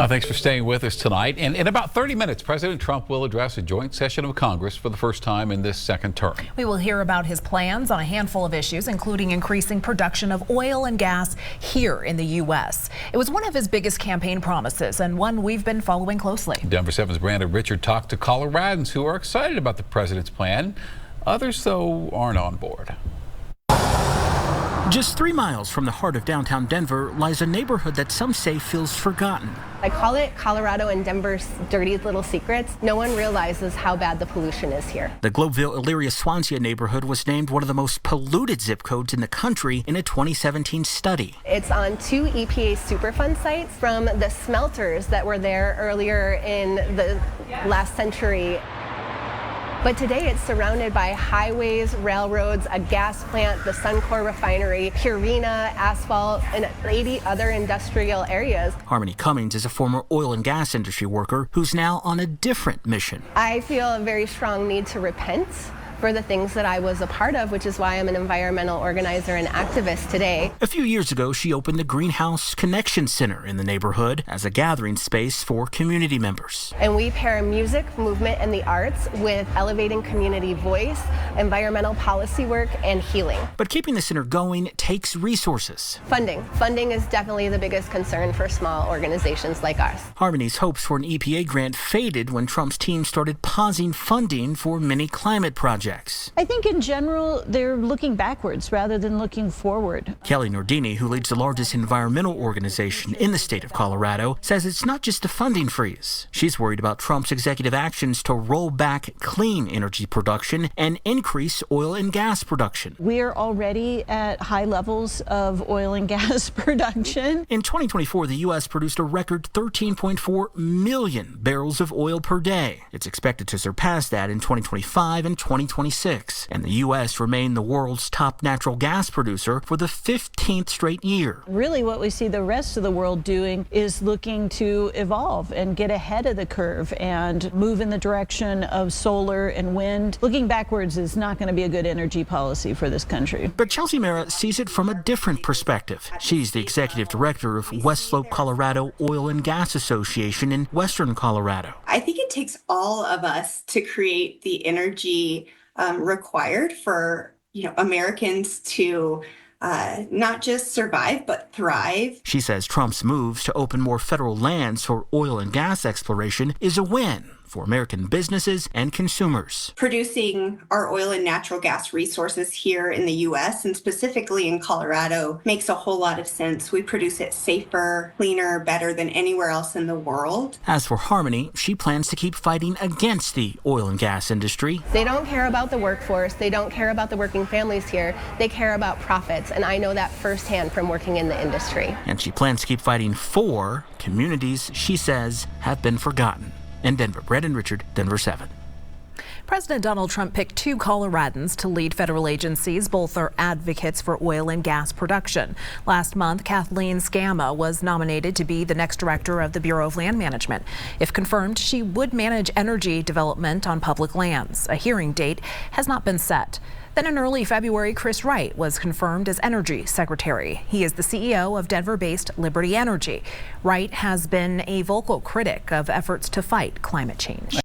Thanks for staying with us tonight. And in about 30 minutes, President Trump will address a joint session of Congress for the first time in this second term. We will hear about his plans on a handful of issues, including increasing production of oil and gas here in the U.S. It was one of his biggest campaign promises and one we've been following closely. Denver 7's Brandon Richard talked to Coloradans who are excited about the president's plan. Others, though, aren't on board. Just 3 miles from the heart of downtown Denver lies a neighborhood that some say feels forgotten. I call it Colorado and Denver's dirty little secrets. No one realizes how bad the pollution is here. The Globeville-Elyria-Swansea neighborhood was named one of the most polluted zip codes in the country in a 2017 study. It's on 2 EPA Superfund sites from the smelters that were there earlier in the last century. But today it's surrounded by highways, railroads, a gas plant, the Suncor refinery, Purina, asphalt, and 80 other industrial areas. Harmony Cummings is a former oil and gas industry worker who's now on a different mission. I feel a very strong need to repent for the things that I was a part of, which is why I'm an environmental organizer and activist today. A few years ago, she opened the Greenhouse Connection Center in the neighborhood as a gathering space for community members. And we pair music, movement, and the arts with elevating community voice, environmental policy work, and healing. But keeping the center going takes resources. Funding. Funding is definitely the biggest concern for small organizations like ours. Harmony's hopes for an EPA grant faded when Trump's team started pausing funding for many climate projects. I think in general, they're looking backwards rather than looking forward. Kelly Nordini, who leads the largest environmental organization in the state of Colorado, says it's not just a funding freeze. She's worried about Trump's executive actions to roll back clean energy production and increase oil and gas production. We're already at high levels of oil and gas production. In 2024, the U.S. produced a record 13.4 million barrels of oil per day. It's expected to surpass that in 2025 and 2026. And the U.S. remained the world's top natural gas producer for the 15th straight year. Really what we see the rest of the world doing is looking to evolve and get ahead of the curve and move in the direction of solar and wind. Looking backwards is not going to be a good energy policy for this country. But Chelsea Mara sees it from a different perspective. She's the executive director of West Slope, Colorado Oil and Gas Association in Western Colorado. I think it takes all of us to create the energy required for Americans to not just survive but thrive. She says Trump's moves to open more federal lands for oil and gas exploration is a win for American businesses and consumers. Producing our oil and natural gas resources here in the U.S. and specifically in Colorado makes a whole lot of sense. We produce it safer, cleaner, better than anywhere else in the world. As for Harmony, she plans to keep fighting against the oil and gas industry. They don't care about the workforce. They don't care about the working families here. They care about profits, and I know that firsthand from working in the industry. And she plans to keep fighting for communities she says have been forgotten. In Denver, Brandon Richard, Denver 7. President Donald Trump picked 2 Coloradans to lead federal agencies. Both are advocates for oil and gas production. Last month, Kathleen Scamma was nominated to be the next director of the Bureau of Land Management. If confirmed, she would manage energy development on public lands. A hearing date has not been set. Then in early February, Chris Wright was confirmed as Energy Secretary. He is the CEO of Denver-based Liberty Energy. Wright has been a vocal critic of efforts to fight climate change.